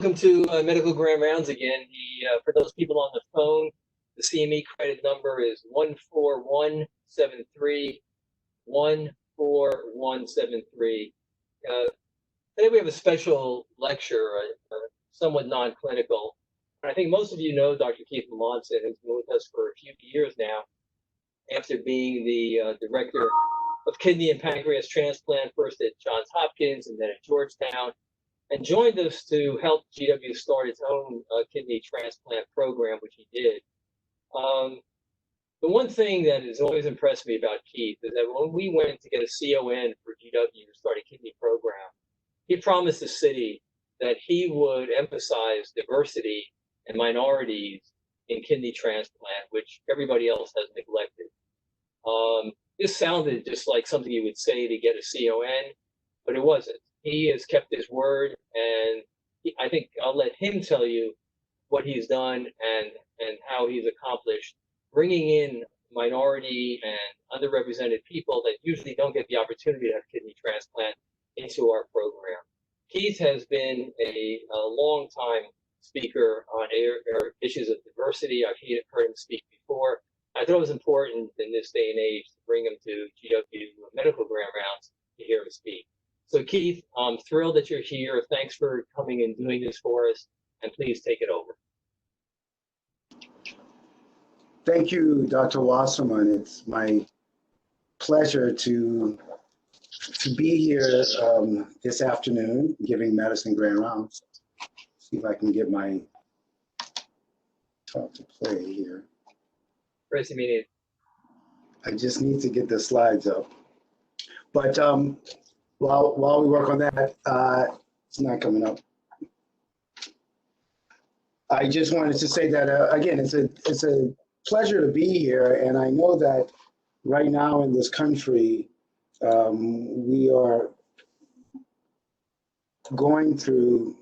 Welcome to Medical Grand Rounds again. For those people on the phone, the CME credit number is 14173, 14173. Today we have a special lecture, somewhat non-clinical. I think most of you know Dr. Keith Melancon, who's been with us for a few years now, after being the director of kidney and pancreas transplant, first at Johns Hopkins and then at Georgetown, and joined us to help GW start its own kidney transplant program, which he did. The one thing that has always impressed me about Keith is that when we went to get a CON for GW to start a kidney program, he promised the city that he would emphasize diversity and minorities in kidney transplant, which everybody else has neglected. This sounded just like something you would say to get a CON, but it wasn't. He has kept his word, and I think I'll let him tell you what he's done and how he's accomplished bringing in minority and underrepresented people that usually don't get the opportunity to have kidney transplant into our program. Keith has been a long time speaker on issues of diversity. I've heard him speak before. I thought it was important in this day and age to bring him to GW Medical Grand Rounds to hear him speak. So Keith, I'm thrilled that you're here. Thanks for coming and doing this for us, and please take it over. Thank you, Dr. Wasserman. It's my pleasure to be here this afternoon, giving Medicine Grand Rounds. See if I can get my talk to play here. Press immediate. I just need to get the slides up. But while we work on that, it's not coming up. I just wanted to say that again, it's a pleasure to be here, and I know that right now in this country, we are going through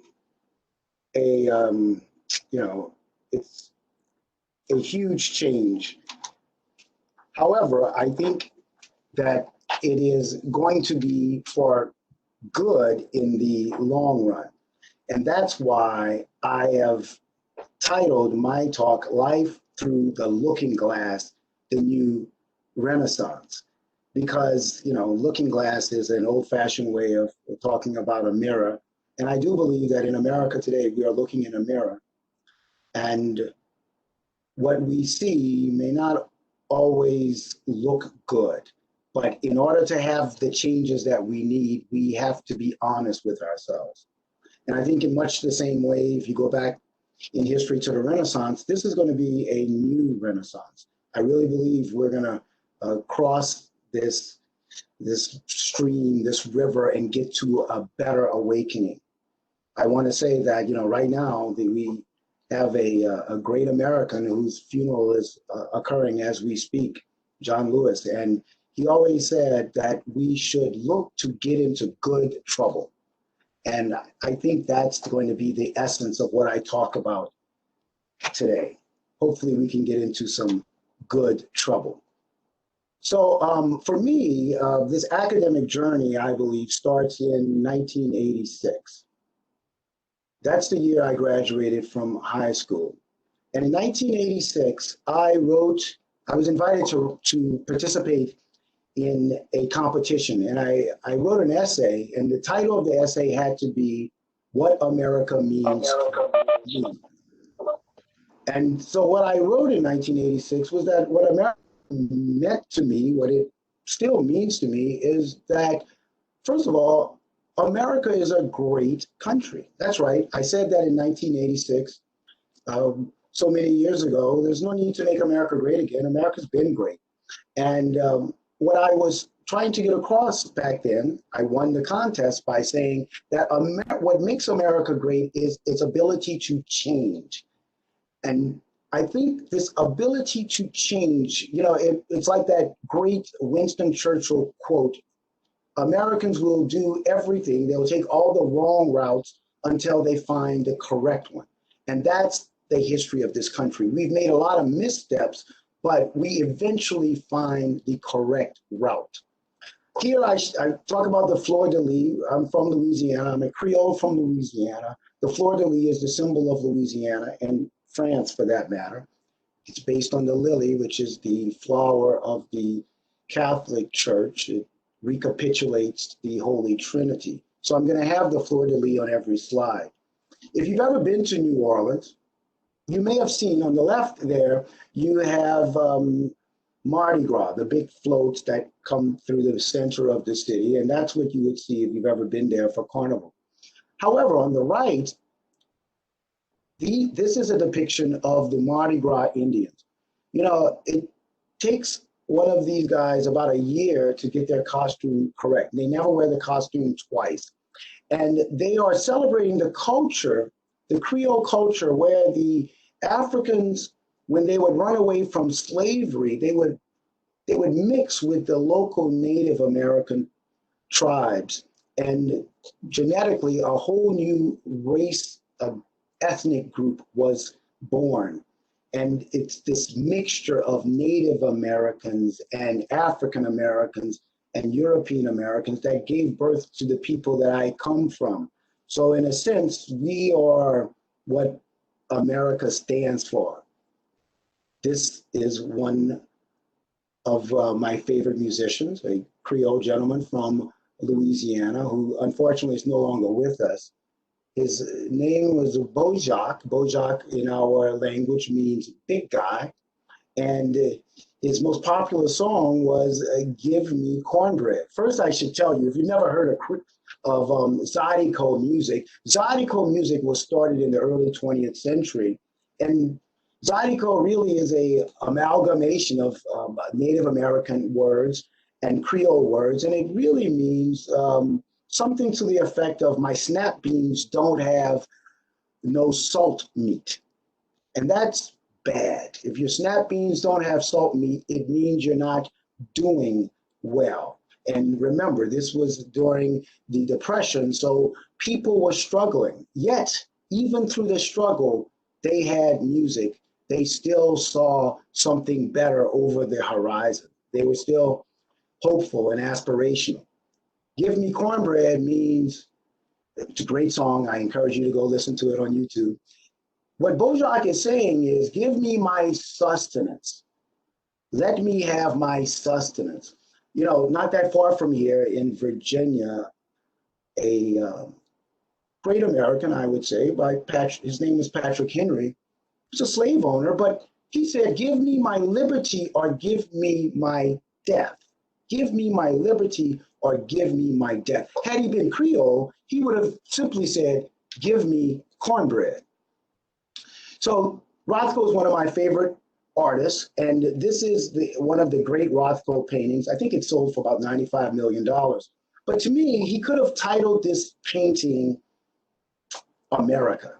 a it's a huge change. However, I think that it is going to be for good in the long run. And that's why I have titled my talk, Life Through the Looking Glass, the New Renaissance. Because, looking glass is an old-fashioned way of talking about a mirror. And I do believe that in America today, we are looking in a mirror. And what we see may not always look good. But in order to have the changes that we need, we have to be honest with ourselves. And I think in much the same way, if you go back in history to the Renaissance, this is going to be a new Renaissance. I really believe we're going to cross this stream, this river, and get to a better awakening. I want to say that, right now we have a great American whose funeral is occurring as we speak, John Lewis, and he always said that we should look to get into good trouble. And I think that's going to be the essence of what I talk about today. Hopefully we can get into some good trouble. So for me, this academic journey, I believe, starts in 1986. That's the year I graduated from high school. And in 1986, I was invited to participate in a competition, and I wrote an essay, and the title of the essay had to be What America Means to Me. And so what I wrote in 1986 was that what America meant to me, what it still means to me, is that, first of all, America is a great country. That's right. I said that in 1986, so many years ago. There's no need to make America great again. America's been great. And what I was trying to get across back then, I won the contest by saying that what makes America great is its ability to change. And I think this ability to change, it's like that great Winston Churchill quote, Americans will do everything. They will take all the wrong routes until they find the correct one. And that's the history of this country. We've made a lot of missteps, but we eventually find the correct route. Here I talk about the fleur de lis. I'm from Louisiana. I'm a Creole from Louisiana. The fleur-de-lis is the symbol of Louisiana and France for that matter. It's based on the lily, which is the flower of the Catholic Church. It recapitulates the Holy Trinity. So I'm going to have the fleur-de-lis on every slide. If you've ever been to New Orleans, you may have seen on the left there, you have Mardi Gras, the big floats that come through the center of the city. And that's what you would see if you've ever been there for Carnival. However, on the right, this is a depiction of the Mardi Gras Indians. You know, it takes one of these guys about a year to get their costume correct. They never wear the costume twice. And they are celebrating the culture, the Creole culture, where the Africans, when they would run away from slavery, they would mix with the local Native American tribes. And genetically, a whole new race, ethnic group was born. And it's this mixture of Native Americans and African Americans and European Americans that gave birth to the people that I come from. So in a sense, we are what America stands for. This is one of my favorite musicians, a Creole gentleman from Louisiana, who unfortunately is no longer with us. His name was Bojack. Bojack in our language means big guy. And his most popular song was Give Me Cornbread. First, I should tell you, if you've never heard of Zydeco music, Zydeco music was started in the early 20th century. And Zydeco really is a amalgamation of Native American words and Creole words. And it really means something to the effect of my snap beans don't have no salt meat. And that's bad. If your snap beans don't have salt meat, it means you're not doing well. And remember, this was during the Depression, so people were struggling. Yet, even through the struggle, they had music. They still saw something better over the horizon. They were still hopeful and aspirational. Give Me Cornbread means, it's a great song. I encourage you to go listen to it on YouTube. What Bojack is saying is, give me my sustenance. Let me have my sustenance. You know, not that far from here in Virginia, a great American, I would say, his name is Patrick Henry. He was a slave owner, but he said, give me my liberty or give me my death. Give me my liberty or give me my death. Had he been Creole, he would have simply said, give me cornbread. So Rothko is one of my favorite artists, and this is one of the great Rothko paintings. I think it sold for about $95 million. But to me, he could have titled this painting America,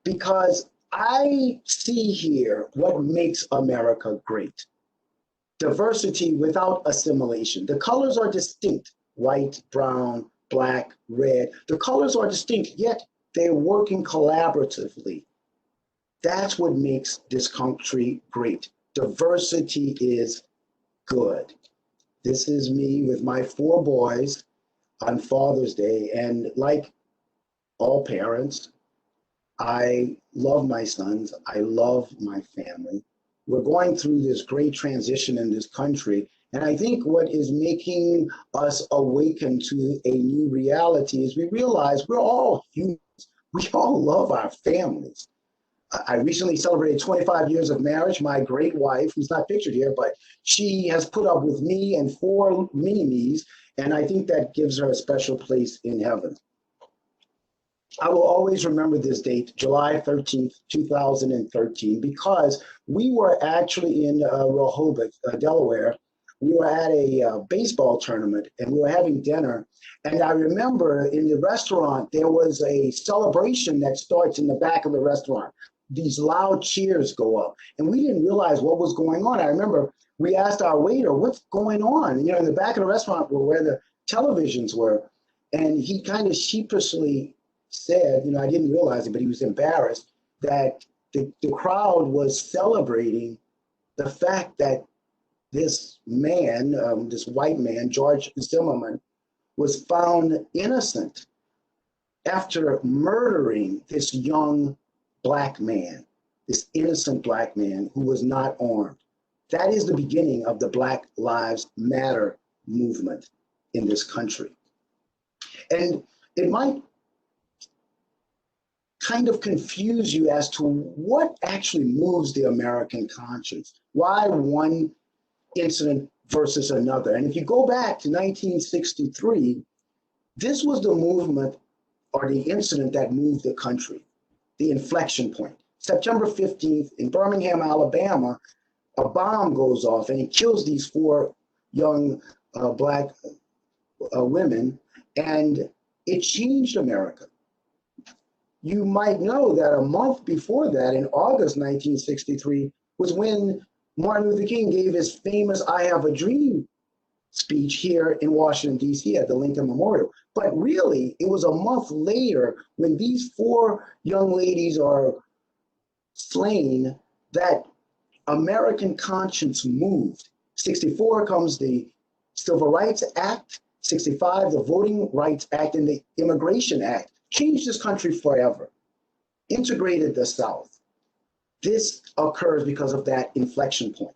because I see here what makes America great. Diversity without assimilation. The colors are distinct: white, brown, black, red. The colors are distinct, yet they're working collaboratively. That's what makes this country great. Diversity is good. This is me with my 4 boys on Father's Day. And like all parents, I love my sons. I love my family. We're going through this great transition in this country. And I think what is making us awaken to a new reality is we realize we're all humans. We all love our families. I recently celebrated 25 years of marriage. My great wife, who's not pictured here, but she has put up with me and 4 mini-me's, and I think that gives her a special place in heaven. I will always remember this date, July 13th, 2013, because we were actually in Rehoboth, Delaware. We were at a baseball tournament, and we were having dinner. And I remember in the restaurant, there was a celebration that starts in the back of the restaurant. These loud cheers go up, and we didn't realize what was going on. I remember we asked our waiter, what's going on? You know, in the back of the restaurant were where the televisions were. And he kind of sheepishly said, you know, I didn't realize it, but he was embarrassed that the crowd was celebrating the fact that this man, this white man, George Zimmerman, was found innocent after murdering this young black man, this innocent black man who was not armed. That is the beginning of the Black Lives Matter movement in this country. And it might kind of confuse you as to what actually moves the American conscience. Why one incident versus another? And if you go back to 1963, this was the movement or the incident that moved the country, the inflection point. September 15th in Birmingham, Alabama, a bomb goes off and it kills these four young black women, and it changed America. You might know that a month before that, in August 1963, was when Martin Luther King gave his famous I Have a Dream speech here in Washington, D.C. at the Lincoln Memorial. But really, it was a month later when these four young ladies are slain that American conscience moved. 64 comes the Civil Rights Act, 65, the Voting Rights Act, and the Immigration Act. Changed this country forever, integrated the South. This occurs because of that inflection point.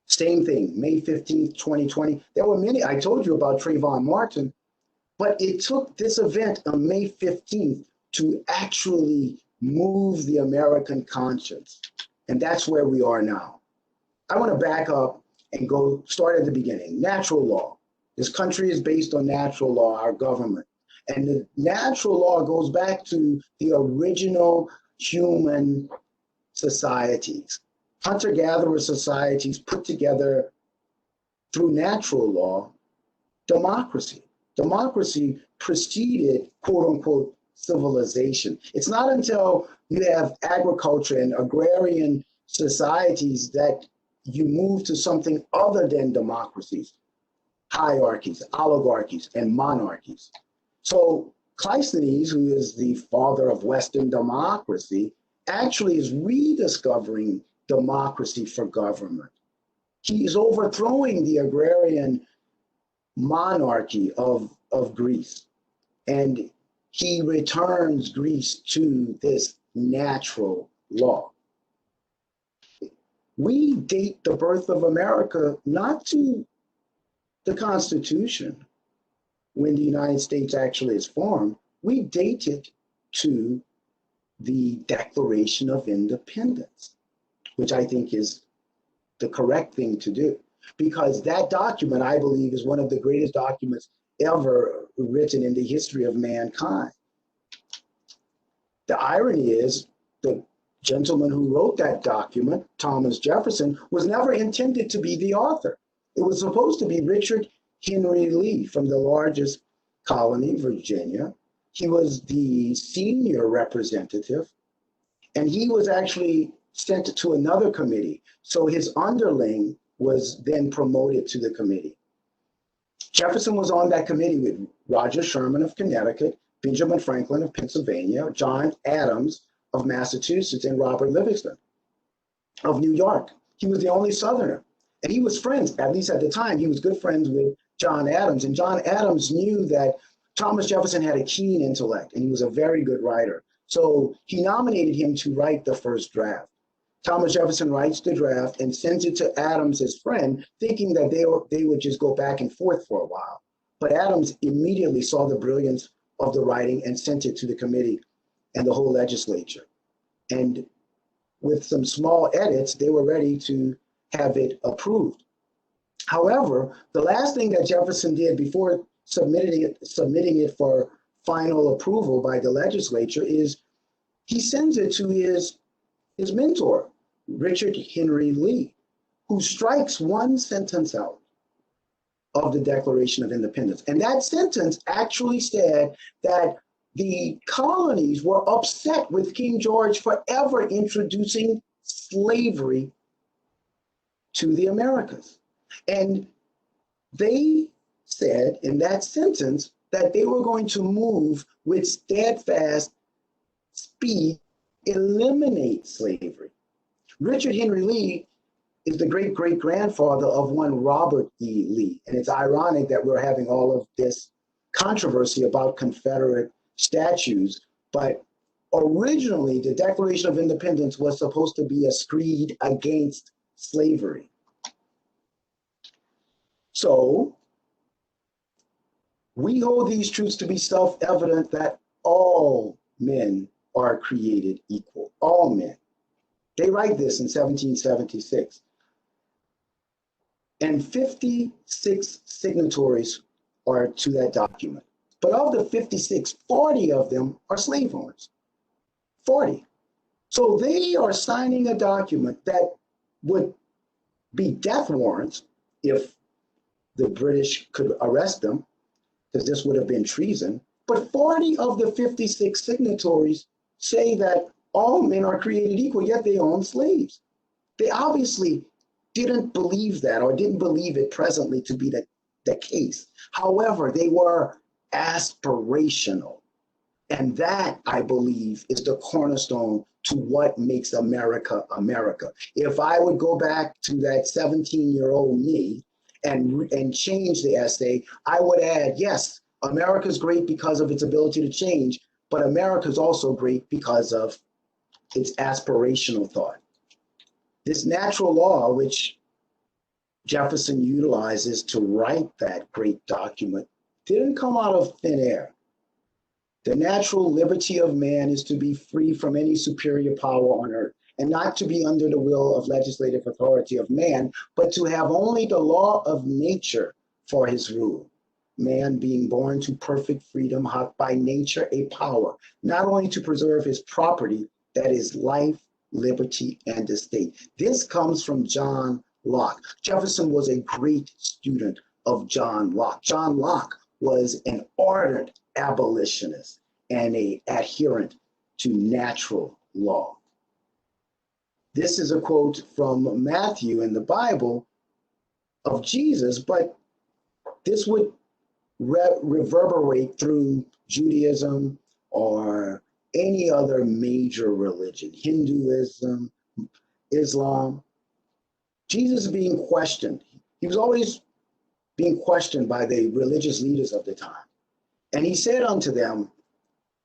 Same thing, May 15th, 2020. There were many, I told you about Trayvon Martin, but it took this event on May 15th to actually move the American conscience. And that's where we are now. I want to back up and go start at the beginning. Natural law. This country is based on natural law, our government. And the natural law goes back to the original human societies. Hunter-gatherer societies put together through natural law, democracy. Democracy preceded, quote unquote, civilization. It's not until you have agriculture and agrarian societies that you move to something other than democracies, hierarchies, oligarchies, and monarchies. So Cleisthenes, who is the father of Western democracy, actually is rediscovering democracy for government. He is overthrowing the agrarian monarchy of Greece, and he returns Greece to this natural law. We date the birth of America not to the Constitution, when the United States actually is formed. We date it to the Declaration of Independence, which I think is the correct thing to do, because that document, I believe, is one of the greatest documents ever written in the history of mankind. The irony is the gentleman who wrote that document, Thomas Jefferson, was never intended to be the author. It was supposed to be Richard Henry Lee from the largest colony, Virginia. He was the senior representative, and he was actually sent to another committee. So his underling was then promoted to the committee. Jefferson was on that committee with Roger Sherman of Connecticut, Benjamin Franklin of Pennsylvania, John Adams of Massachusetts, and Robert Livingston of New York. He was the only Southerner. And he was friends, at least at the time, he was good friends with John Adams. And John Adams knew that Thomas Jefferson had a keen intellect, and he was a very good writer. So he nominated him to write the first draft. Thomas Jefferson writes the draft and sends it to Adams, his friend, thinking that they would just go back and forth for a while. But Adams immediately saw the brilliance of the writing and sent it to the committee and the whole legislature. And with some small edits, they were ready to have it approved. However, the last thing that Jefferson did before submitting it for final approval by the legislature is he sends it to his mentor, Richard Henry Lee, who strikes one sentence out of the Declaration of Independence. And that sentence actually said that the colonies were upset with King George for ever introducing slavery to the Americas. And they said in that sentence that they were going to move with steadfast speed, eliminate slavery. Richard Henry Lee is the great-great-grandfather of one Robert E. Lee. And it's ironic that we're having all of this controversy about Confederate statues, but originally the Declaration of Independence was supposed to be a screed against slavery. So we hold these truths to be self-evident that all men are created equal, all men. They write this in 1776. And 56 signatories are to that document. But of the 56, 40 of them are slave owners. 40. So they are signing a document that would be death warrants if the British could arrest them, because this would have been treason. But 40 of the 56 signatories say that all men are created equal, yet they own slaves. They obviously didn't believe that, or didn't believe it presently to be the case. However, they were aspirational. And that, I believe, is the cornerstone to what makes America America. If I would go back to that 17-year-old me and change the essay, I would add, yes, America's great because of its ability to change, but America's also great because of its aspirational thought. This natural law, which Jefferson utilizes to write that great document, didn't come out of thin air. The natural liberty of man is to be free from any superior power on earth, and not to be under the will of legislative authority of man, but to have only the law of nature for his rule. Man being born to perfect freedom hath by nature a power, not only to preserve his property, that is life, liberty, and estate. This comes from John Locke. Jefferson was a great student of John Locke. John Locke was an ardent abolitionist and an adherent to natural law. This is a quote from Matthew in the Bible of Jesus, but this would reverberate through Judaism or any other major religion, Hinduism, Islam. Jesus being questioned. He was always being questioned by the religious leaders of the time. And he said unto them,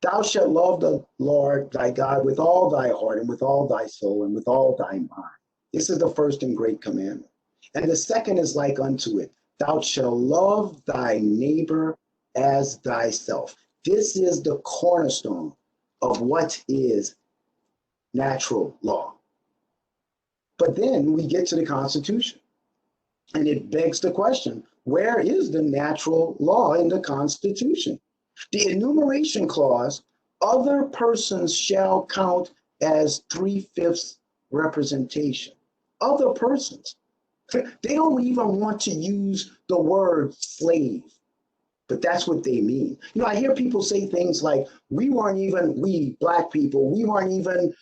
thou shalt love the Lord thy God with all thy heart and with all thy soul and with all thy mind. This is the first and great commandment. And the second is like unto it, thou shalt love thy neighbor as thyself. This is the cornerstone of what is natural law. But then we get to the Constitution, and it begs the question, where is the natural law in the Constitution? The enumeration clause, other persons shall count as 3/5 representation. Other persons. They don't even want to use the word slave, but that's what they mean. You know, I hear people say things like, we black people, we weren't even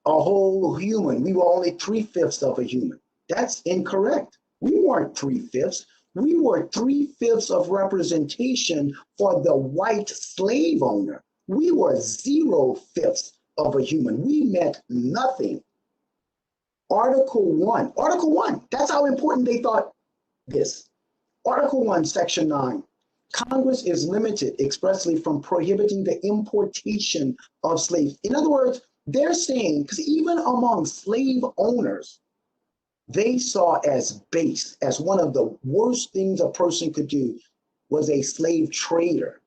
a whole human. We were only 3/5 of a human. That's incorrect. We weren't 3/5. We were 3/5 of representation for the white slave owner. We were 0/5 of a human. We meant nothing. Article 1, that's how important they thought this. Article 1, Section 9. Congress is limited expressly from prohibiting the importation of slaves. In other words, they're saying, because even among slave owners, they saw as base, as one of the worst things a person could do, was a slave trader.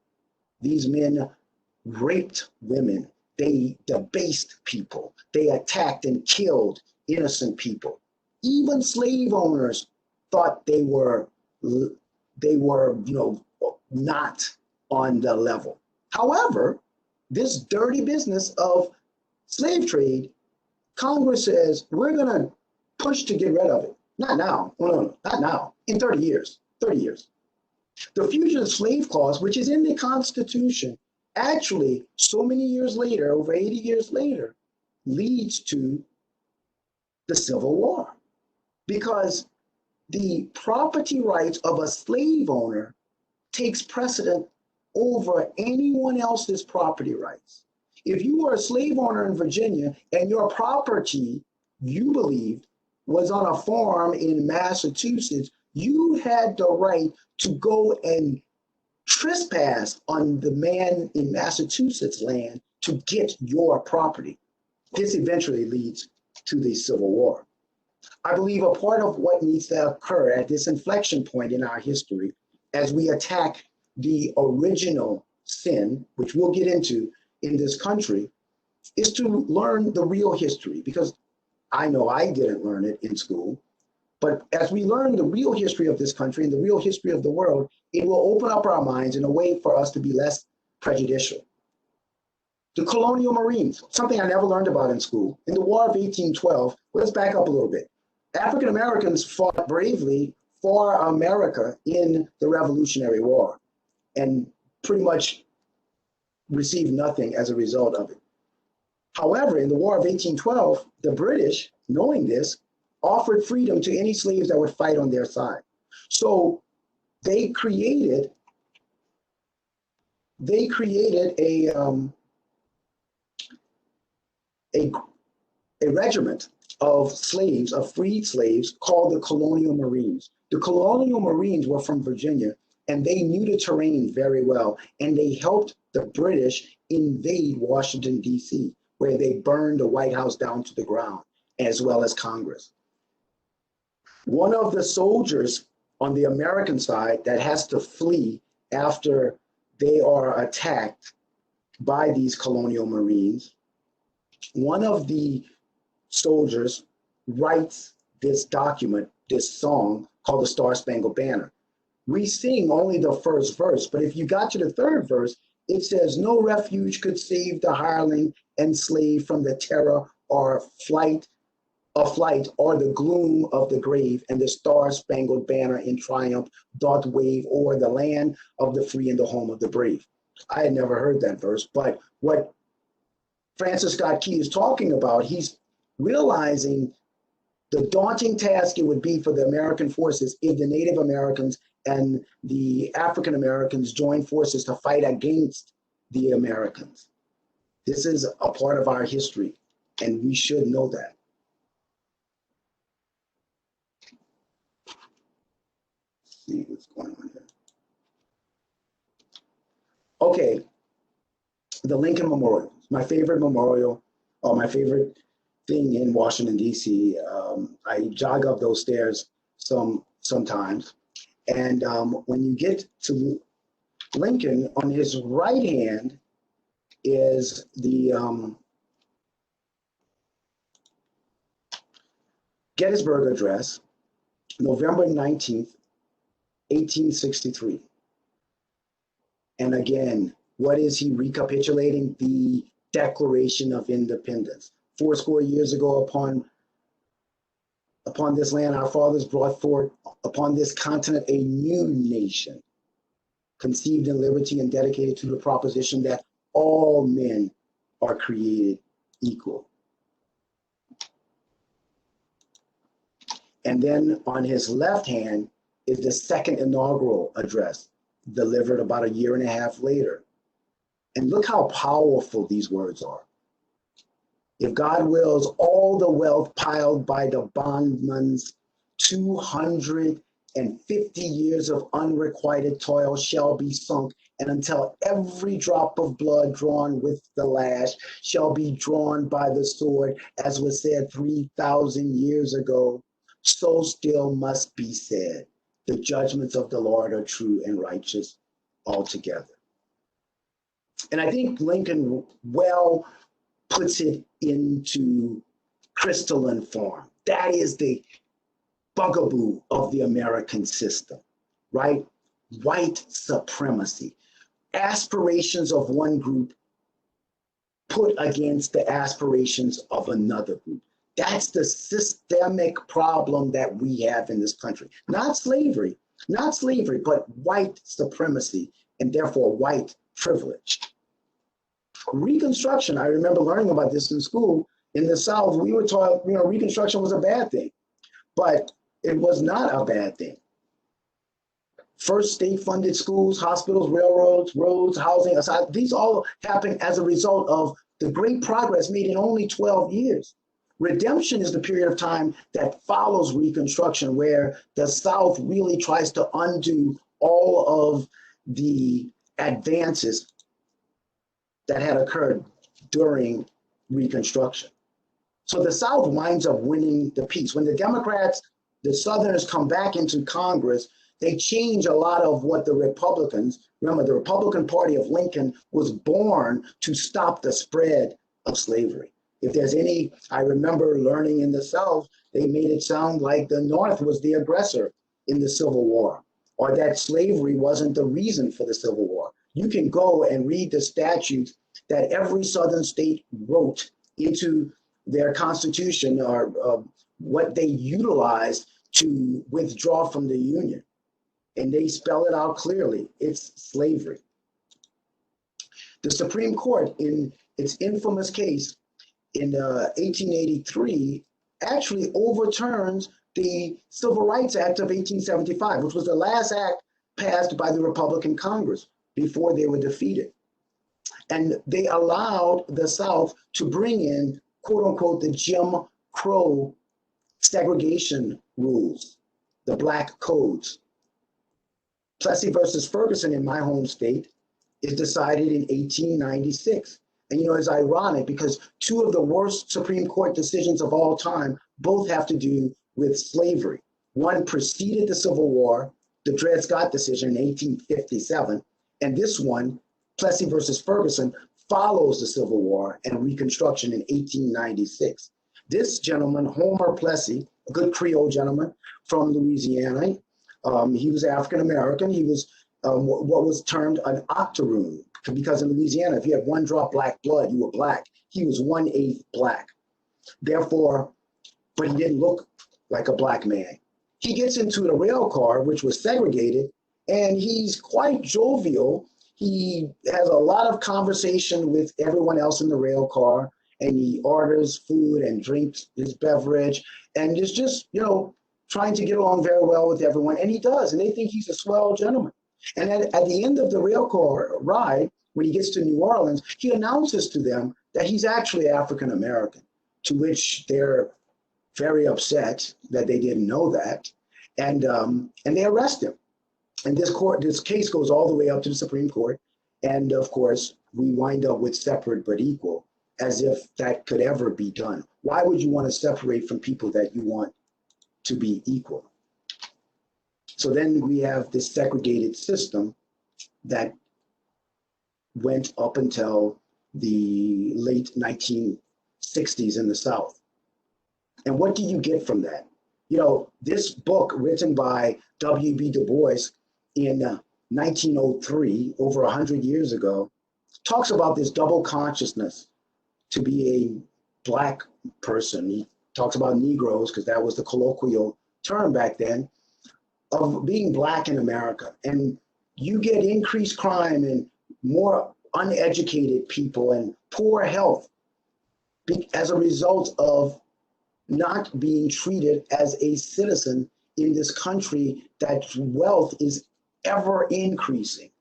These men raped women. They debased people. They attacked and killed innocent people. Even slave owners thought they were, not on the level. However, this dirty business of slave trade, Congress says, we're going to push to get rid of it. Not now. No, not now. In 30 years. 30 years. The Fugitive Slave Clause, which is in the Constitution, actually, so many years later, over 80 years later, leads to the Civil War. Because the property rights of a slave owner takes precedent over anyone else's property rights. If you were a slave owner in Virginia and your property, you believed, was on a farm in Massachusetts, you had the right to go and trespass on the man in Massachusetts land to get your property. This eventually leads to the Civil War. I believe a part of what needs to occur at this inflection point in our history, as we attack the original sin, which we'll get into in this country, is to learn the real history, because I know I didn't learn it in school. But as we learn the real history of this country and the real history of the world, it will open up our minds in a way for us to be less prejudicial. The colonial marines, something I never learned about in school. In the War of 1812, let's back up a little bit. African Americans fought bravely for America in the Revolutionary War and pretty much received nothing as a result of it. However, in the War of 1812, the British, knowing this, offered freedom to any slaves that would fight on their side. So they created a regiment of slaves, of freed slaves, called the Colonial Marines. The Colonial Marines were from Virginia, and they knew the terrain very well, and they helped the British invade Washington, D.C., where they burned the White House down to the ground, as well as Congress. One of the soldiers on the American side that has to flee after they are attacked by these Colonial Marines, one of the soldiers writes this document, this song called the Star-Spangled Banner. We sing only the first verse, but if you got to the third verse, it says, "No refuge could save the hireling enslaved from the terror or flight or the gloom of the grave, and the star-spangled banner in triumph doth wave o'er the land of the free and the home of the brave." I had never heard that verse, but what Francis Scott Key is talking about, he's realizing the daunting task it would be for the American forces if the Native Americans and the African Americans joined forces to fight against the Americans. This is a part of our history, and we should know that. Let's see what's going on here. Okay, the Lincoln Memorial, my favorite memorial, or my favorite thing in Washington, D.C. I jog up those stairs sometimes. And when you get to Lincoln, on his right hand is the Gettysburg Address, November 19th, 1863. And again, what is he recapitulating? The Declaration of Independence. 80 years ago, upon this land, our fathers brought forth upon this continent a new nation, conceived in liberty and dedicated to the proposition that all men are created equal. And then on his left hand is the second inaugural address, delivered about a year and a half later. And look how powerful these words are. If God wills, all the wealth piled by the bondman's 250 years of unrequited toil shall be sunk, and until every drop of blood drawn with the lash shall be drawn by the sword, as was said 3,000 years ago, so still must be said. The judgments of the Lord are true and righteous altogether. And I think Lincoln well puts it into crystalline form. That is the bugaboo of the American system, right? White supremacy. Aspirations of one group put against the aspirations of another group. That's the systemic problem that we have in this country. Not slavery, but white supremacy, and therefore white privilege. Reconstruction, I remember learning about this in school. In the South, we were taught, Reconstruction was a bad thing, but it was not a bad thing. First state-funded schools, hospitals, railroads, roads, housing, these all happened as a result of the great progress made in only 12 years. Redemption is the period of time that follows Reconstruction, where the South really tries to undo all of the advances that had occurred during Reconstruction. So the South winds up winning the peace. When the Democrats, the Southerners come back into Congress, they change a lot of what the Republicans, remember, the Republican Party of Lincoln was born to stop the spread of slavery. If there's any, I remember learning in the South, they made it sound like the North was the aggressor in the Civil War, or that slavery wasn't the reason for the Civil War. You can go and read the statutes that every Southern state wrote into their constitution, or what they utilized to withdraw from the Union. And they spell it out clearly. It's slavery. The Supreme Court, in its infamous case in 1883, actually overturns the Civil Rights Act of 1875, which was the last act passed by the Republican Congress before they were defeated. And they allowed the South to bring in, quote unquote, the Jim Crow segregation rules, the black codes. Plessy versus Ferguson in my home state is decided in 1896. And you know, it's ironic because two of the worst Supreme Court decisions of all time both have to do with slavery. One preceded the Civil War, the Dred Scott decision in 1857, and this one, Plessy versus Ferguson, follows the Civil War and Reconstruction in 1896. This gentleman, Homer Plessy, a good Creole gentleman from Louisiana, he was African American. He was what was termed an octoroon, because in Louisiana, if you had one drop black blood, you were black. He was 1/8 black. Therefore, but he didn't look like a black man. He gets into the rail car, which was segregated, and he's quite jovial. He has a lot of conversation with everyone else in the rail car, and he orders food and drinks his beverage, and is just, you know, trying to get along very well with everyone. And he does, and they think he's a swell gentleman. And at the end of the rail car ride, when he gets to New Orleans, he announces to them that he's actually African American, to which they're very upset that they didn't know that, and they arrest him. And this case goes all the way up to the Supreme Court, and of course we wind up with separate but equal, as if that could ever be done. Why would you want to separate from people that you want to be equal? So then we have this segregated system that went up until the late 1960s in the South. And what do you get from that? You know, this book written by W.B. Du Bois in 1903, over 100 years ago, talks about this double consciousness to be a black person. He talks about Negroes, because that was the colloquial term back then, of being black in America. And you get increased crime and more uneducated people and poor health as a result of not being treated as a citizen in this country that wealth is ever increasing.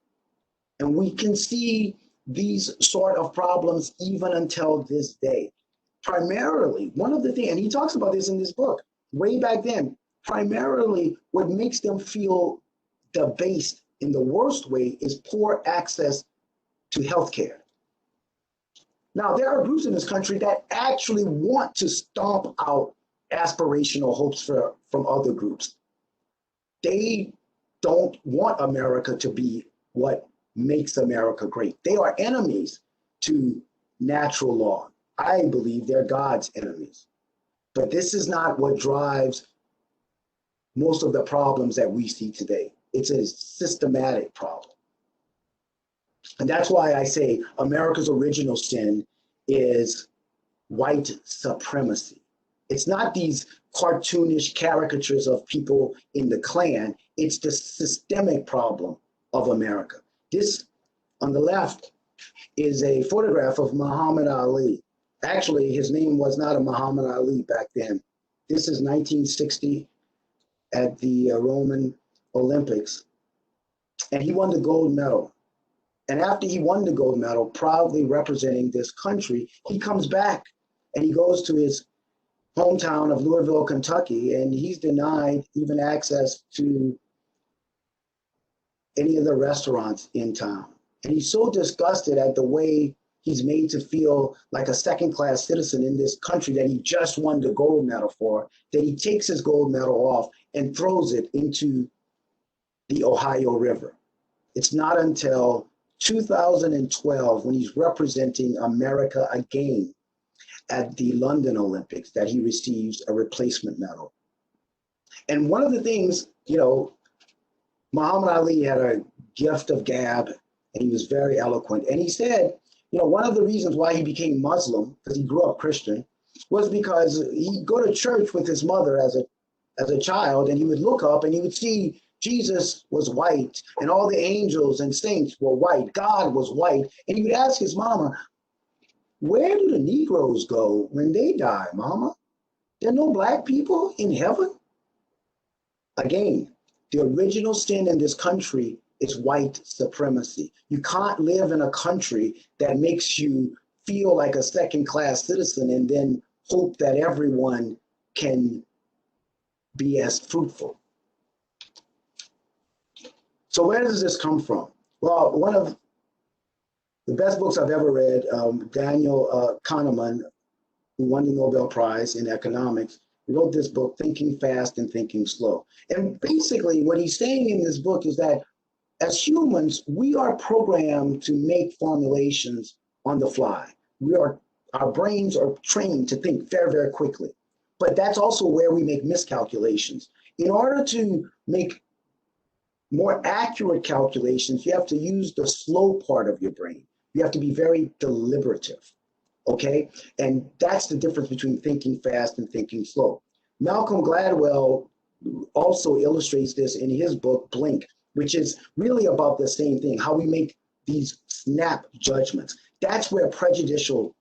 And we can see these sort of problems even until this day. Primarily, one of the things, and he talks about this in this book, way back then, primarily what makes them feel debased in the worst way is poor access to healthcare. Now, there are groups in this country that actually want to stomp out aspirational hopes from other groups. They don't want America to be what makes America great. They are enemies to natural law. I believe they're God's enemies. But this is not what drives most of the problems that we see today. It's a systematic problem. And that's why I say America's original sin is white supremacy. It's not these cartoonish caricatures of people in the Klan. It's the systemic problem of America. This, on the left, is a photograph of Muhammad Ali. Actually, his name was not a Muhammad Ali back then. This is 1960 at the Roman Olympics, and he won the gold medal. And after he won the gold medal, proudly representing this country, he comes back and he goes to his hometown of Louisville, Kentucky, and he's denied even access to any of the restaurants in town. And he's so disgusted at the way he's made to feel like a second-class citizen in this country that he just won the gold medal for, that he takes his gold medal off and throws it into the Ohio River. It's not until 2012, when he's representing America again at the London Olympics, that he receives a replacement medal. And one of the things, Muhammad Ali had a gift of gab, and he was very eloquent. And he said, one of the reasons why he became Muslim, because he grew up Christian, was because he'd go to church with his mother as a child, and he would look up and he would see Jesus was white, and all the angels and saints were white. God was white. And he would ask his mama, where do the Negroes go when they die, mama? There are no black people in heaven? Again, the original sin in this country is white supremacy. You can't live in a country that makes you feel like a second-class citizen and then hope that everyone can be as fruitful. So where does this come from? Well, one of the best books I've ever read, Daniel Kahneman, who won the Nobel Prize in economics, wrote this book, Thinking Fast and Thinking Slow. And basically what he's saying in this book is that as humans, we are programmed to make formulations on the fly. Our brains are trained to think very, very quickly. But that's also where we make miscalculations. In order to make more accurate calculations, you have to use the slow part of your brain. You have to be very deliberative, okay? And that's the difference between thinking fast and thinking slow. Malcolm Gladwell also illustrates this in his book, Blink, which is really about the same thing, how we make these snap judgments. That's where prejudicial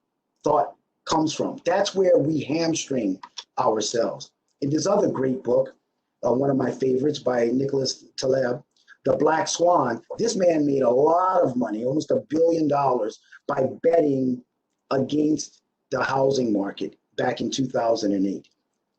thought comes from. That's where we hamstring ourselves. In this other great book, one of my favorites by Nicholas Taleb, The Black Swan, this man made a lot of money, almost $1 billion, by betting against the housing market back in 2008.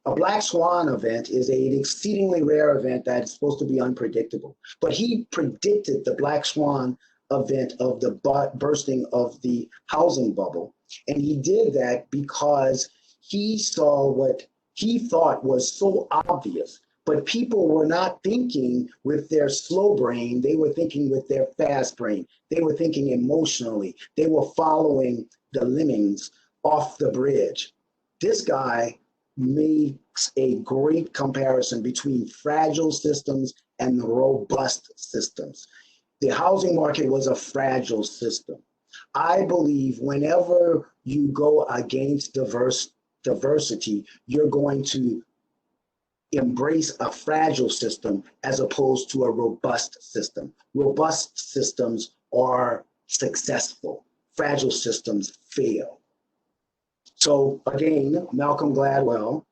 A black swan event is an exceedingly rare event that is supposed to be unpredictable. But he predicted the black swan event of the bursting of the housing bubble. And he did that because he saw what he thought was so obvious. But people were not thinking with their slow brain. They were thinking with their fast brain. They were thinking emotionally. They were following the lemmings off the bridge. This guy makes a great comparison between fragile systems and robust systems. The housing market was a fragile system. I believe whenever you go against diversity, you're going to embrace a fragile system as opposed to a robust system. Robust systems are successful. Fragile systems fail. So again, Malcolm Gladwell,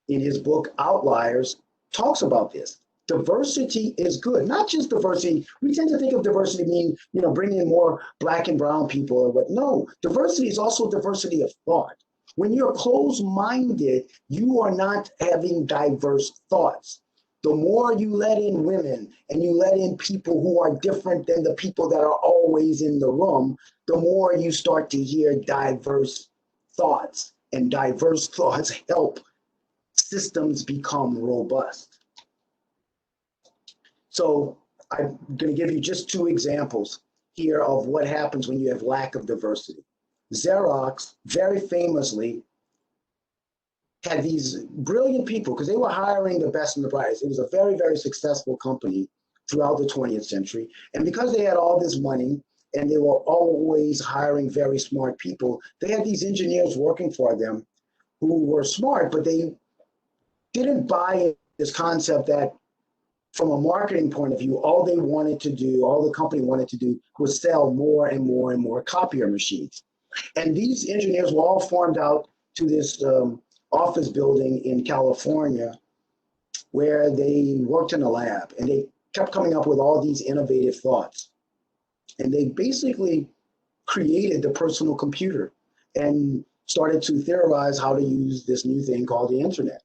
in his book Outliers, talks about this. Diversity is good, not just diversity. We tend to think of diversity meaning, bringing in more black and brown people, but no, diversity is also diversity of thought. When you're closed-minded, you are not having diverse thoughts. The more you let in women and you let in people who are different than the people that are always in the room, the more you start to hear diverse thoughts, and diverse thoughts help systems become robust. So I'm going to give you just two examples here of what happens when you have lack of diversity. Xerox very famously had these brilliant people because they were hiring the best and the brightest. It was a very, very successful company throughout the 20th century. And because they had all this money and they were always hiring very smart people, they had these engineers working for them who were smart, but they didn't buy this concept that from a marketing point of view, all they wanted to do, all the company wanted to do was sell more and more and more copier machines. And these engineers were all formed out to this office building in California where they worked in a lab, and they kept coming up with all these innovative thoughts. And they basically created the personal computer and started to theorize how to use this new thing called the internet.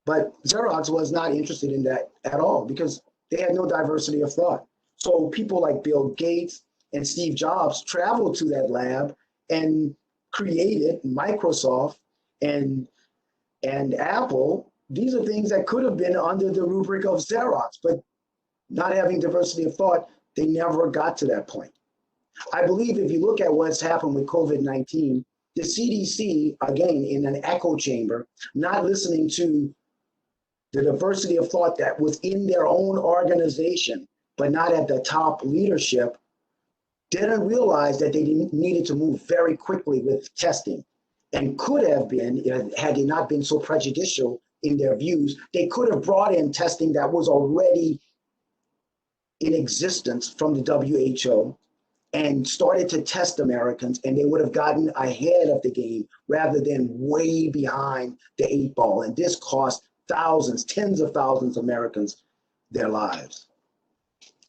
But Xerox was not interested in that at all because they had no diversity of thought. So people like Bill Gates and Steve Jobs traveled to that lab and created Microsoft and Apple. These are things that could have been under the rubric of Xerox, but not having diversity of thought, they never got to that point. I believe if you look at what's happened with COVID-19, the CDC, again, in an echo chamber, not listening to the diversity of thought that was in their own organization, but not at the top leadership, didn't realize that they needed to move very quickly with testing, and could have been, had they not been so prejudicial in their views, they could have brought in testing that was already in existence from the WHO and started to test Americans, and they would have gotten ahead of the game rather than way behind the 8 ball. And this cost thousands, tens of thousands of Americans their lives.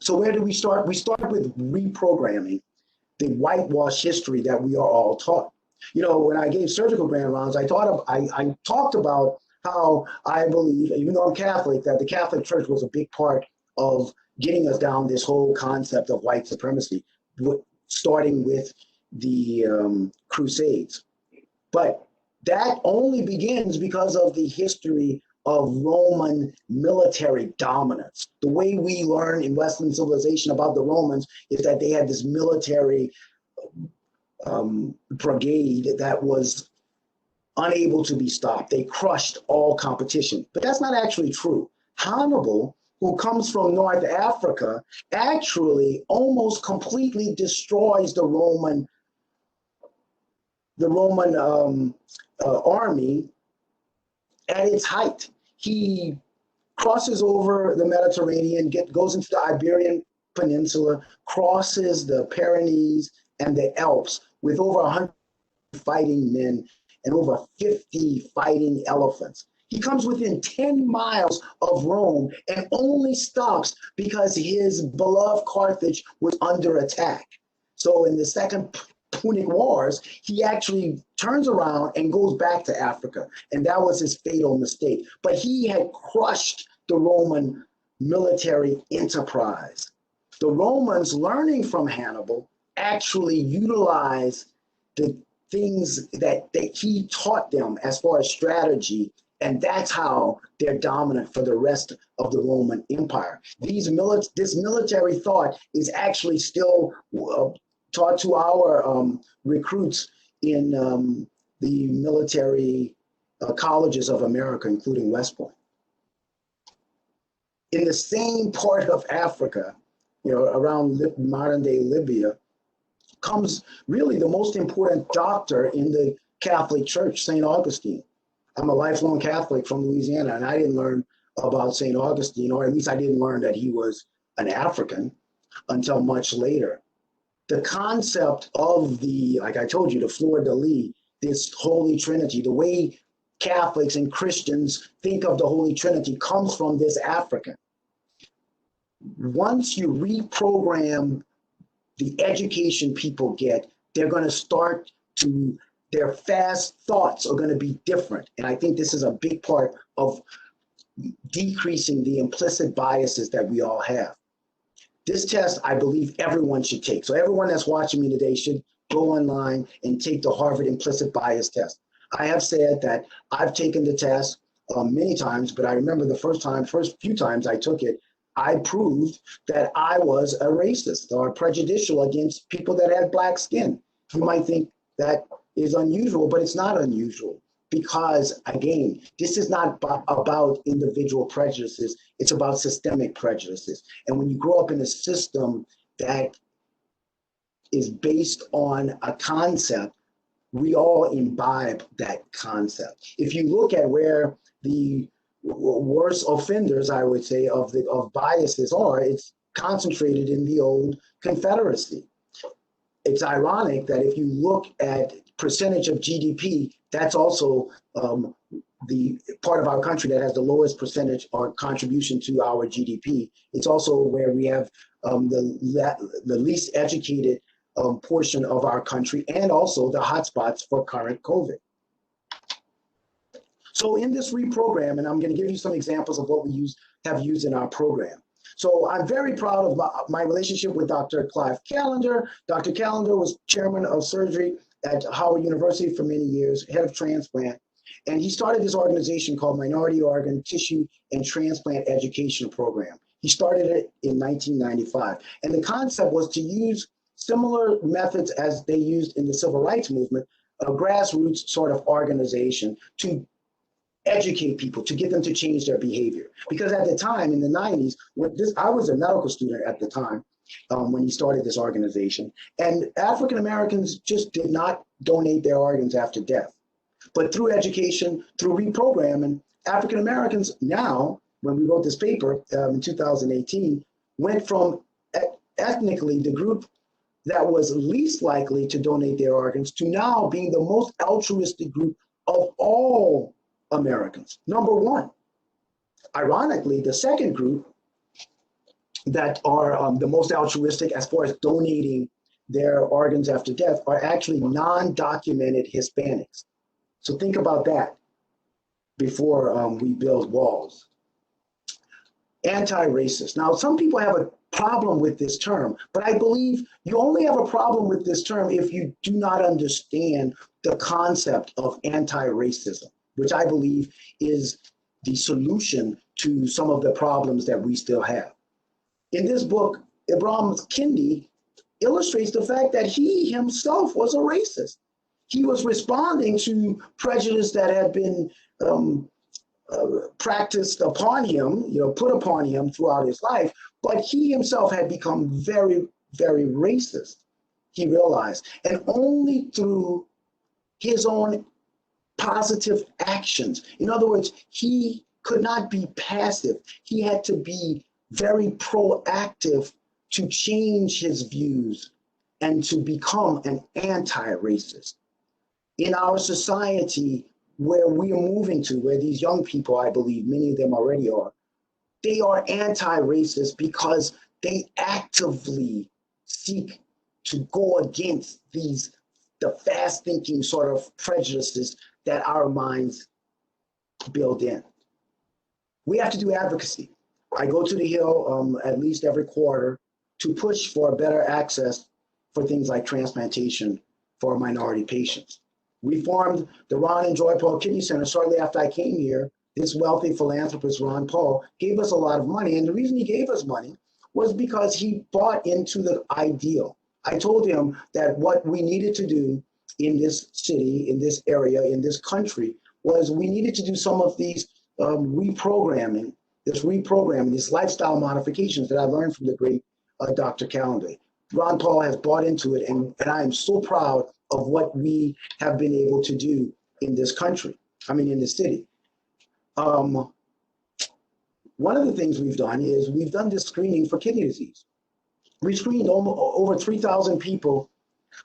So where do we start? We start with reprogramming the whitewash history that we are all taught. You know, when I gave surgical grand rounds, I talked about how I believe, even though I'm Catholic, that the Catholic Church was a big part of getting us down this whole concept of white supremacy, starting with the Crusades. But that only begins because of the history of Roman military dominance. The way we learn in Western civilization about the Romans is that they had this military brigade that was unable to be stopped. They crushed all competition. But that's not actually true. Hannibal, who comes from North Africa, actually almost completely destroys the Roman army at its height. He crosses over the Mediterranean, goes into the Iberian Peninsula, crosses the Pyrenees and the Alps with over 100 fighting men and over 50 fighting elephants. He comes within 10 miles of Rome and only stops because his beloved Carthage was under attack. So in the Second Punic Wars, he actually turns around and goes back to Africa. And that was his fatal mistake. But he had crushed the Roman military enterprise. The Romans, learning from Hannibal, actually utilized the things that he taught them as far as strategy, and that's how they're dominant for the rest of the Roman Empire. This military thought is actually still taught to our recruits in the military colleges of America, including West Point. In the same part of Africa, you know, around modern-day Libya, comes really the most important doctor in the Catholic Church, St. Augustine. I'm a lifelong Catholic from Louisiana, and I didn't learn about St. Augustine, or at least I didn't learn that he was an African until much later. The concept of the, like I told you, the fleur-de-lis, this Holy Trinity, the way Catholics and Christians think of the Holy Trinity comes from this African. Once you reprogram the education people get, they're going to start to, their fast thoughts are going to be different. And I think this is a big part of decreasing the implicit biases that we all have. This test, I believe everyone should take. So everyone that's watching me today should go online and take the Harvard implicit bias test. I have said that I've taken the test many times, but I remember the first few times I took it, I proved that I was a racist or prejudicial against people that had black skin. You might think that is unusual, but it's not unusual because, again, this is not about individual prejudices. It's about systemic prejudices. And when you grow up in a system that is based on a concept, we all imbibe that concept. If you look at where the worst offenders, I would say, of biases are, it's concentrated in the old Confederacy. It's ironic that if you look at percentage of GDP, that's also the part of our country that has the lowest percentage or contribution to our GDP. It's also where we have the least educated portion of our country, and also the hotspots for current COVID. So in this reprogram, and I'm going to give you some examples of what we have used in our program. So I'm very proud of my relationship with Dr. Clive Callender. Dr. Callender was chairman of surgery at Howard University for many years, head of transplant. And he started this organization called Minority Organ, Tissue, and Transplant Education Program. He started it in 1995. And the concept was to use similar methods as they used in the civil rights movement, a grassroots sort of organization to educate people, to get them to change their behavior. Because at the time in the 90s, I was a medical student at the time when he started this organization, and African Americans just did not donate their organs after death. But through education, through reprogramming, African Americans now, when we wrote this paper in 2018, went from ethnically the group that was least likely to donate their organs to now being the most altruistic group of all Americans. Number one. Ironically, the second group that are the most altruistic as far as donating their organs after death are actually non-documented Hispanics. So think about that before we build walls. Anti-racist. Now, some people have a problem with this term, but I believe you only have a problem with this term if you do not understand the concept of anti-racism, which I believe is the solution to some of the problems that we still have. In this book, Ibram Kendi illustrates the fact that he himself was a racist. He was responding to prejudice that had been practiced upon him, put upon him throughout his life, but he himself had become very, very racist, he realized. And only through his own positive actions. In other words, he could not be passive. He had to be very proactive to change his views and to become an anti-racist. In our society, where we are moving to, where these young people, I believe, many of them already are, they are anti-racist because they actively seek to go against the fast-thinking sort of prejudices that our minds build in. We have to do advocacy. I go to the Hill at least every quarter to push for better access for things like transplantation for minority patients. We formed the Ron and Joy Paul Kidney Center shortly after I came here. This wealthy philanthropist, Ron Paul, gave us a lot of money. And the reason he gave us money was because he bought into the ideal. I told him that what we needed to do in this city, in this area, in this country, was we needed to do some of these reprogramming, these lifestyle modifications that I learned from the great Dr. Callender. Ron Paul has bought into it, and I am so proud of what we have been able to do in this country, in this city. One of the things we've done is we've done this screening for kidney disease. We screened over 3,000 people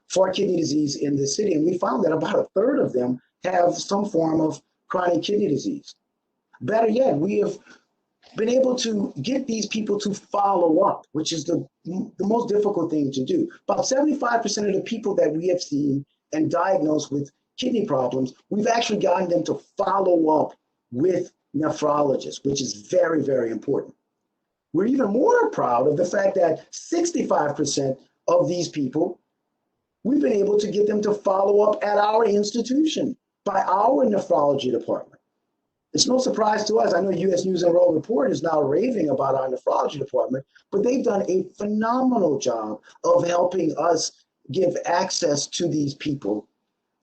for kidney disease in the city, and we found that about a third of them have some form of chronic kidney disease. Better yet, we have been able to get these people to follow up, which is the most difficult thing to do. About 75% of the people that we have seen and diagnosed with kidney problems, we've actually gotten them to follow up with nephrologists, which is very, very important. We're even more proud of the fact that 65% of these people, we've been able to get them to follow up at our institution by our nephrology department. It's no surprise to us. I know U.S. News and World Report is now raving about our nephrology department, but they've done a phenomenal job of helping us give access to these people.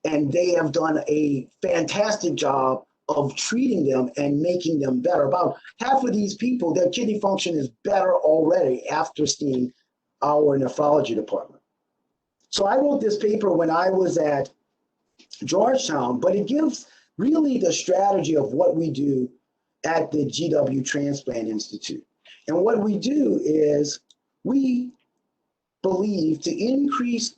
And they have done a fantastic job of treating them and making them better. About half of these people, their kidney function is better already after seeing our nephrology department. So I wrote this paper when I was at Georgetown, but it gives really the strategy of what we do at the GW Transplant Institute. And what we do is we believe to increase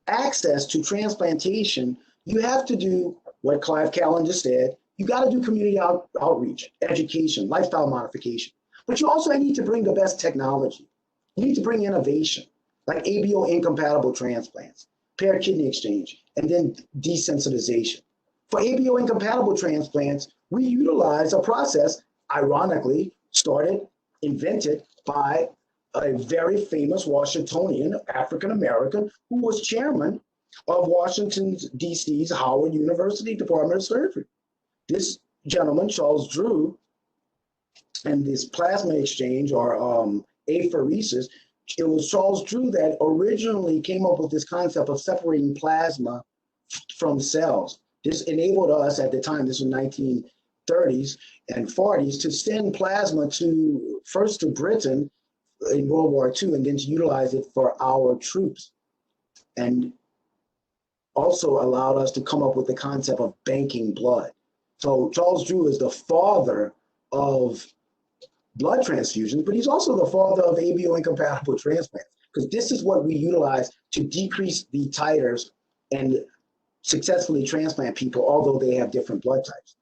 access to transplantation, you have to do what Clive Callender said. You got to do community outreach, education, lifestyle modification. But you also need to bring the best technology. You need to bring innovation, like ABO incompatible transplants, paired kidney exchange, and then desensitization. For ABO incompatible transplants, we utilize a process, ironically, started invented by a very famous Washingtonian African American who was chairman of Washington, D.C.'s Howard University Department of Surgery. This gentleman, Charles Drew, and this plasma exchange or apheresis, it was Charles Drew that originally came up with this concept of separating plasma from cells. This enabled us at the time, this was 1930s and 40s, to send plasma to first to Britain in World War II and then to utilize it for our troops. And also allowed us to come up with the concept of banking blood. So Charles Drew is the father of blood transfusions, but he's also the father of ABO incompatible transplants, because this is what we utilize to decrease the titers and successfully transplant people, although they have different blood types.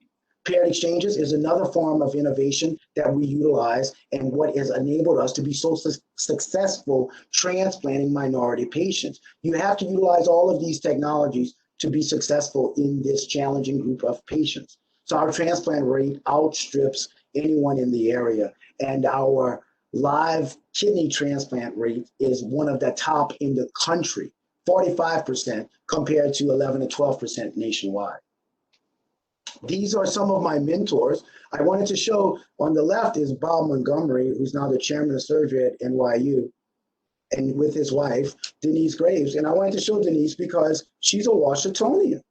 Paired exchanges is another form of innovation that we utilize and what has enabled us to be so successful transplanting minority patients. You have to utilize all of these technologies to be successful in this challenging group of patients. So our transplant rate outstrips anyone in the area, and our live kidney transplant rate is one of the top in the country, 45% compared to 11 to 12% nationwide. These are some of my mentors. I wanted to show on the left is Bob Montgomery, who's now the chairman of surgery at NYU, and with his wife, Denise Graves. And I wanted to show Denise because she's a Washingtonian,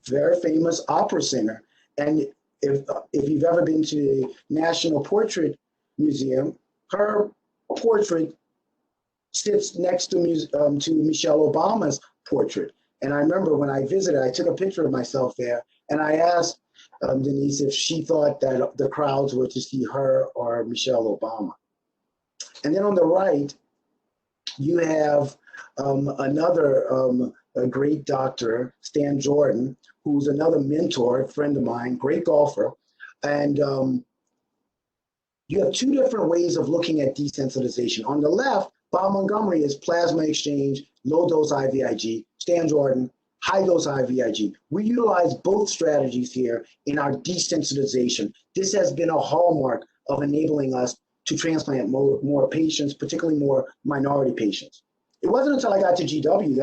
very famous opera singer. And if you've ever been to the National Portrait Museum, her portrait sits next to Michelle Obama's portrait. And I remember when I visited, I took a picture of myself there, and I asked Denise if she thought that the crowds were to see her or Michelle Obama. And then on the right, you have another a great doctor, Stan Jordan, who's another mentor, a friend of mine, great golfer. And you have two different ways of looking at desensitization. On the left, Bob Montgomery is plasma exchange, low dose IVIG. Stan Jordan, high dose IVIG. We utilize both strategies here in our desensitization. This has been a hallmark of enabling us to transplant more patients, particularly more minority patients. It wasn't until I got to GW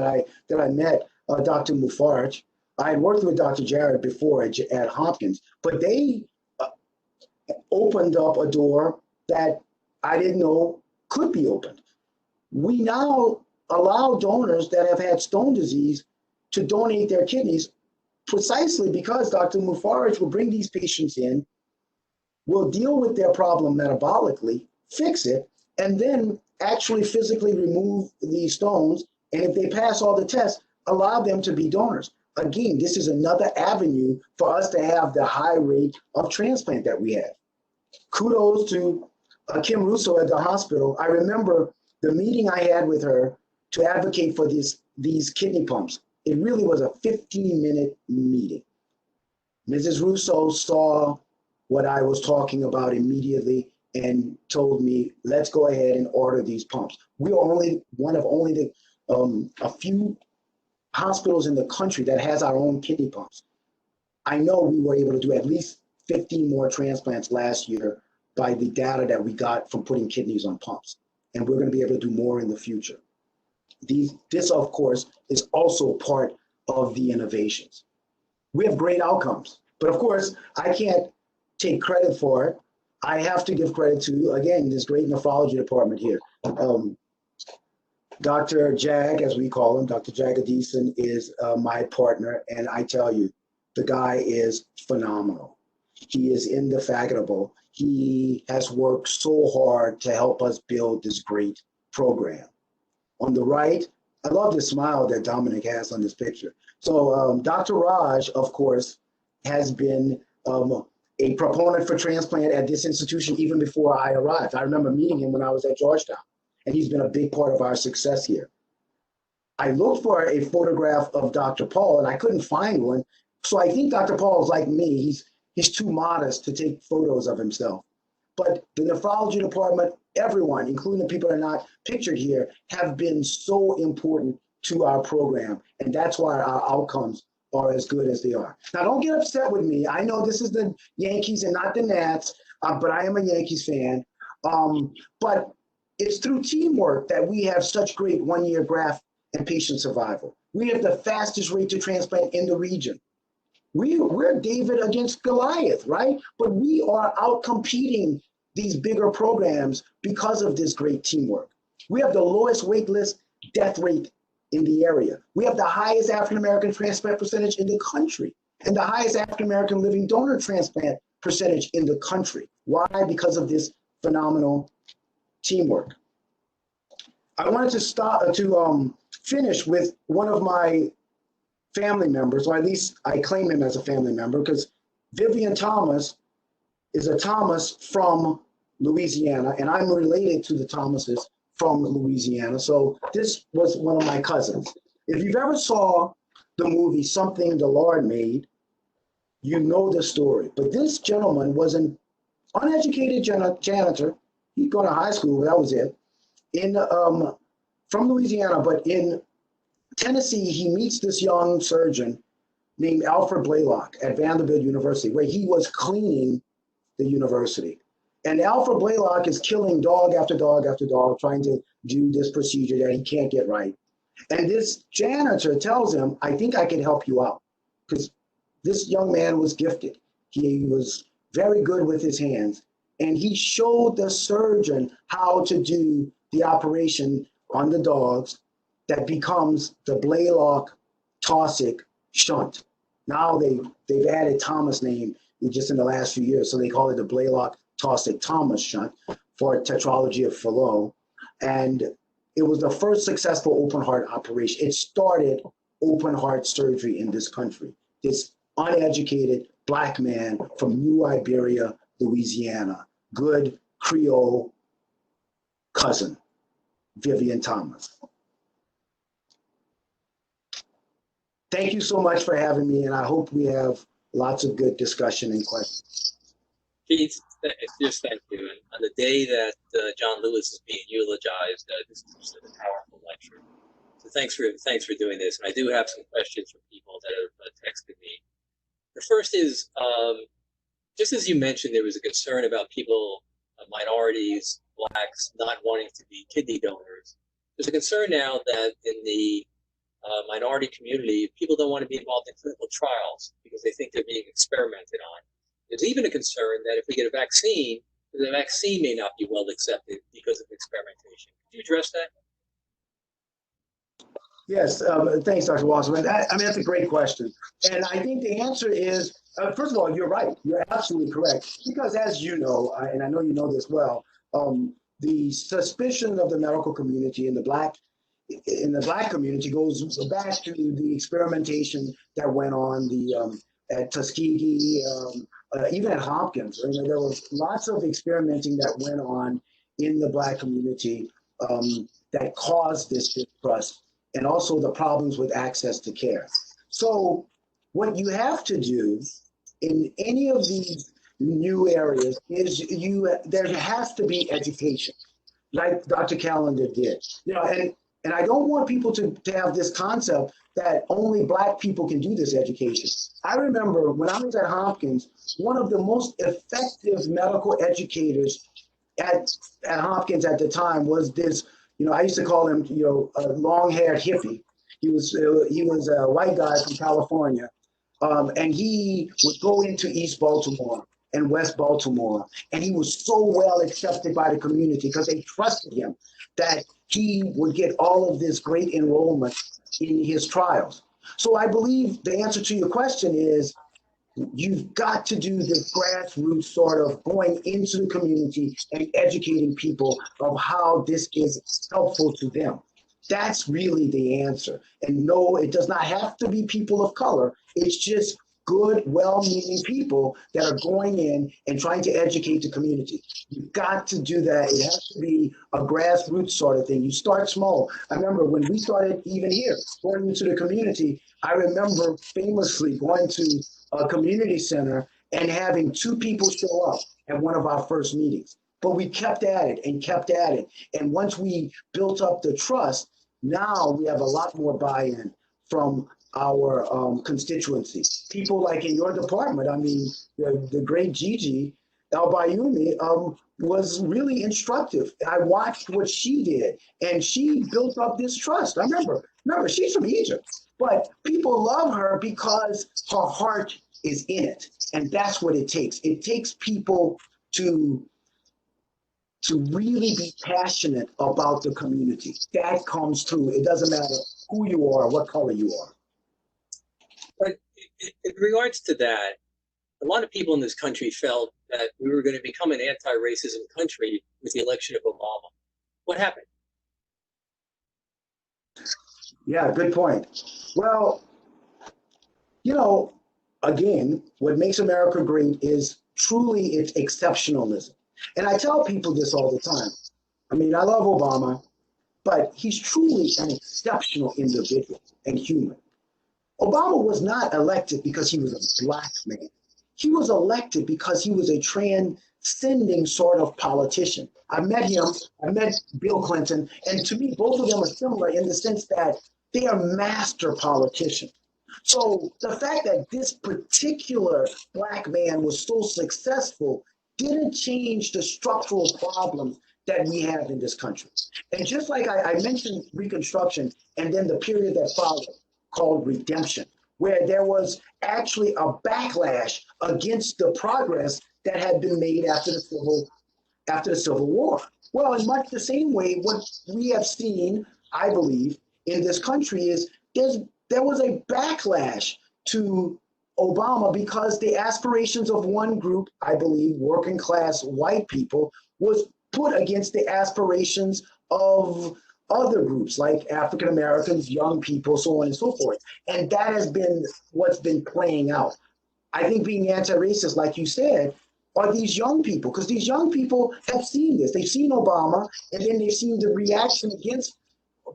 that I met Dr. Mufarj. I had worked with Dr. Jarrett before at Hopkins, but they opened up a door that I didn't know could be opened. We now allow donors that have had stone disease to donate their kidneys precisely because Dr. Mufarj will bring these patients in, will deal with their problem metabolically, fix it, and then actually physically remove these stones. And if they pass all the tests, allow them to be donors. Again, this is another avenue for us to have the high rate of transplant that we have. Kudos to Kim Russo at the hospital. I remember the meeting I had with her to advocate for these kidney pumps. It really was a 15-minute meeting. Mrs. Russo saw what I was talking about immediately and told me, let's go ahead and order these pumps. We are only one of only a few hospitals in the country that has our own kidney pumps. I know we were able to do at least 15 more transplants last year by the data that we got from putting kidneys on pumps. And we're going to be able to do more in the future. This, of course, is also part of the innovations. We have great outcomes, but of course, I can't take credit for it. I have to give credit to, again, this great nephrology department here. Dr. Jag, as we call him, Dr. Jagadisan is my partner, and I tell you, the guy is phenomenal. He is indefatigable. He has worked so hard to help us build this great program. On the right, I love the smile that Dominic has on this picture. So Dr. Raj, of course, has been a proponent for transplant at this institution even before I arrived. I remember meeting him when I was at Georgetown, and he's been a big part of our success here. I looked for a photograph of Dr. Paul, and I couldn't find one. So I think Dr. Paul is like me. He's too modest to take photos of himself. But the nephrology department, everyone, including the people that are not pictured here, have been so important to our program. And that's why our outcomes are as good as they are. Now, don't get upset with me. I know this is the Yankees and not the Nats, but I am a Yankees fan. But it's through teamwork that we have such great one-year graft and patient survival. We have the fastest rate to transplant in the region. We're David against Goliath, right? But we are out competing these bigger programs because of this great teamwork. We have the lowest waitlist death rate in the area. We have the highest African American transplant percentage in the country and the highest African American living donor transplant percentage in the country. Why? Because of this phenomenal teamwork. I wanted to finish with one of my family members, or at least I claim him as a family member, because Vivian Thomas is a Thomas from Louisiana, and I'm related to the Thomases from Louisiana. So this was one of my cousins. If you've ever saw the movie Something the Lord Made, you know the story. But this gentleman was an uneducated janitor. He'd gone to high school, but that was it. From Louisiana, but in Tennessee, he meets this young surgeon named Alfred Blaylock at Vanderbilt University, where he was cleaning the university. And Alfred Blaylock is killing dog after dog after dog, trying to do this procedure that he can't get right. And this janitor tells him, I think I can help you out. Because this young man was gifted. He was very good with his hands. And he showed the surgeon how to do the operation on the dogs that becomes the Blaylock Taussig shunt. Now they've added Thomas name just in the last few years, so they call it the Blaylock Taussig Thomas shunt for tetralogy of Fallot. And it was the first successful open heart operation. It started open heart surgery in this country. This uneducated Black man from New Iberia, Louisiana, good Creole cousin, Vivian Thomas. Thank you so much for having me, and I hope we have lots of good discussion and questions. Keith, just thank you. And on the day that John Lewis is being eulogized, this is just a powerful lecture. So thanks for doing this. And I do have some questions from people that have texted me. The first is, just as you mentioned, there was a concern about people, minorities, Blacks, not wanting to be kidney donors. There's a concern now that in the minority community, people don't want to be involved in clinical trials because they think they're being experimented on. There's even a concern that if we get a vaccine, the vaccine may not be well accepted because of experimentation. Could you address that? Yes, thanks, Dr. Wasserman. I mean, that's a great question. And I think the answer is, first of all, you're right. You're absolutely correct. Because as you know, and I know you know this well, the suspicion of the medical community in the Black community goes back to the experimentation that went on at Tuskegee, even at Hopkins. I mean, there was lots of experimenting that went on in the Black community that caused this distrust and also the problems with access to care. So what you have to do in any of these new areas is there has to be education, like Dr. Callender did. And I don't want people to have this concept that only Black people can do this education. I remember when I was at Hopkins, one of the most effective medical educators at Hopkins at the time was this, I used to call him, a long-haired hippie. He was a white guy from California, and he would go into East Baltimore and West Baltimore, and he was so well accepted by the community because they trusted him that he would get all of this great enrollment in his trials. So I believe the answer to your question is you've got to do this grassroots sort of going into the community and educating people of how this is helpful to them. That's really the answer. And no, it does not have to be people of color. It's just good, well-meaning people that are going in and trying to educate the community. You've got to do that. It has to be a grassroots sort of thing. You start small. I remember when we started even here, going into the community, I remember famously going to a community center and having 2 people show up at one of our first meetings. But we kept at it and kept at it. And once we built up the trust, now we have a lot more buy-in from our constituency. People like in your department, I mean, the great Gigi Al-Bayoumi, was really instructive. I watched what she did, and she built up this trust. Remember, she's from Egypt, but people love her because her heart is in it, and that's what it takes. It takes people to really be passionate about the community. That comes through. It doesn't matter who you are, what color you are. But in regards to that, a lot of people in this country felt that we were going to become an anti-racism country with the election of Obama. What happened? Yeah, good point. Well, you know, again, what makes America great is truly its exceptionalism. And I tell people this all the time. I mean, I love Obama, but he's truly an exceptional individual and human. Obama was not elected because he was a black man. He was elected because he was a transcending sort of politician. I met him, I met Bill Clinton, and to me, both of them are similar in the sense that they are master politicians. So the fact that this particular black man was so successful didn't change the structural problems that we have in this country. And just like I mentioned Reconstruction and then the period that followed called Redemption, where there was actually a backlash against the progress that had been made after the Civil War. Well, in much the same way, what we have seen, I believe, in this country is there was a backlash to Obama because the aspirations of one group, I believe, working class white people, was put against the aspirations of other groups like African Americans, young people, so on and so forth. And that has been what's been playing out. I think being anti-racist, like you said, are these young people, because these young people have seen this. They've seen Obama, and then they've seen the reaction against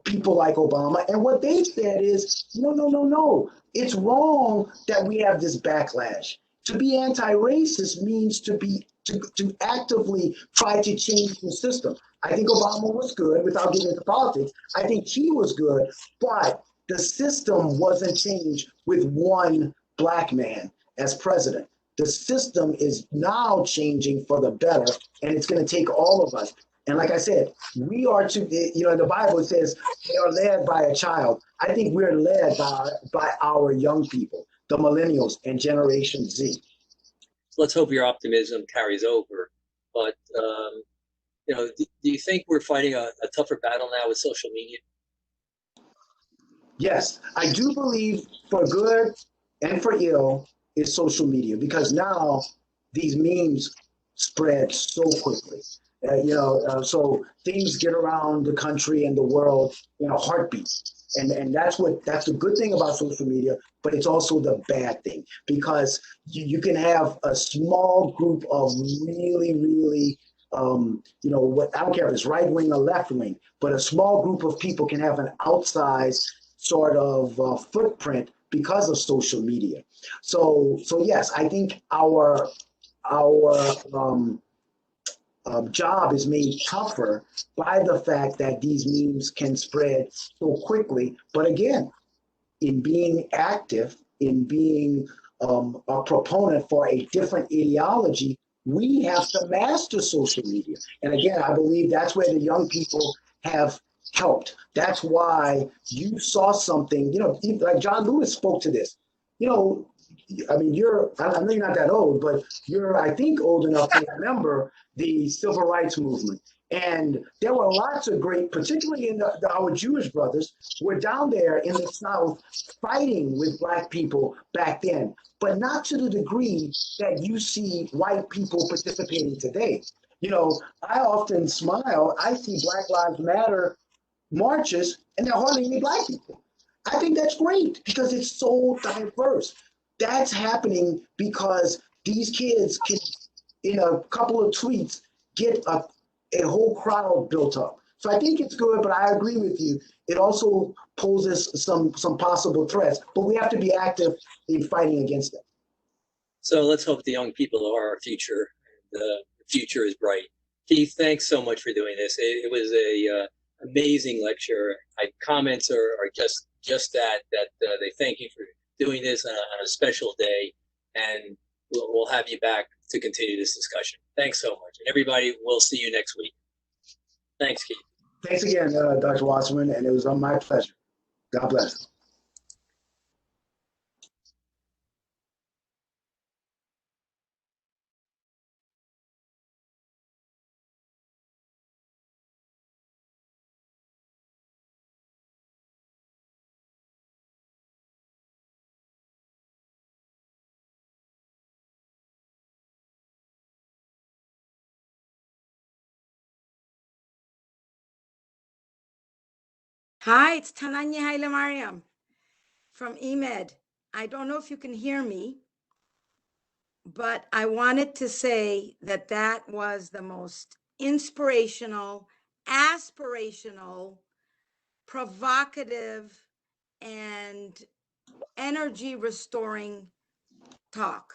people like Obama. And what they've said is, no, no, no, no. It's wrong that we have this backlash. To be anti-racist means to actively try to change the system. I think Obama was good without getting into politics. I think he was good, but the system wasn't changed with one black man as president. The system is now changing for the better, and it's going to take all of us. And like I said, we are to, in the Bible it says they are led by a child. I think we're led by our young people, the millennials and Generation Z. Let's hope your optimism carries over. But do you think we're fighting a tougher battle now with social media? Yes, I do believe for good and for ill is social media, because now these memes spread so quickly. So things get around the country and the world in a heartbeat. And that's the good thing about social media, but it's also the bad thing, because you can have a small group of really, really, what I don't care if it's right wing or left wing, but a small group of people can have an outsized sort of footprint because of social media. So yes, I think our job is made tougher by the fact that these memes can spread so quickly. But again, in being active, in being a proponent for a different ideology, we have to master social media. And again, I believe that's where the young people have helped. That's why you saw something, like John Lewis spoke to this. I mean, I know you're not that old, but you're, I think, old enough to remember the civil rights movement. And there were lots of great, particularly in our Jewish brothers, were down there in the South fighting with Black people back then, but not to the degree that you see white people participating today. I often smile. I see Black Lives Matter marches, and there are hardly any Black people. I think that's great because it's so diverse. That's happening because these kids can, in a couple of tweets, get a whole crowd built up. So I think it's good, but I agree with you. It also poses some possible threats, but we have to be active in fighting against them. So let's hope the young people are our future. The future is bright. Keith, thanks so much for doing this. It was a amazing lecture. Comments are just that they thank you for doing this on a special day, and we'll have you back to continue this discussion. Thanks so much. And everybody, we'll see you next week. Thanks, Keith. Thanks again, Dr. Wasserman, and it was my pleasure. God bless. Hi, it's Tananya Haile Mariam from EMED. I don't know if you can hear me, but I wanted to say that that was the most inspirational, aspirational, provocative, and energy restoring talk.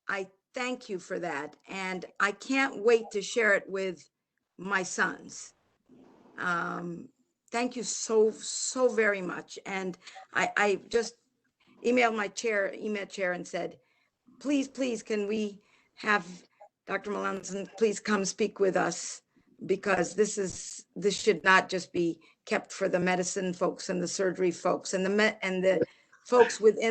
I thank you for that. And I can't wait to share it with my sons. Thank you so very much. And I just emailed my EMED chair and said, please, can we have Dr. Melancon please come speak with us, because this should not just be kept for the medicine folks and the surgery folks and the folks within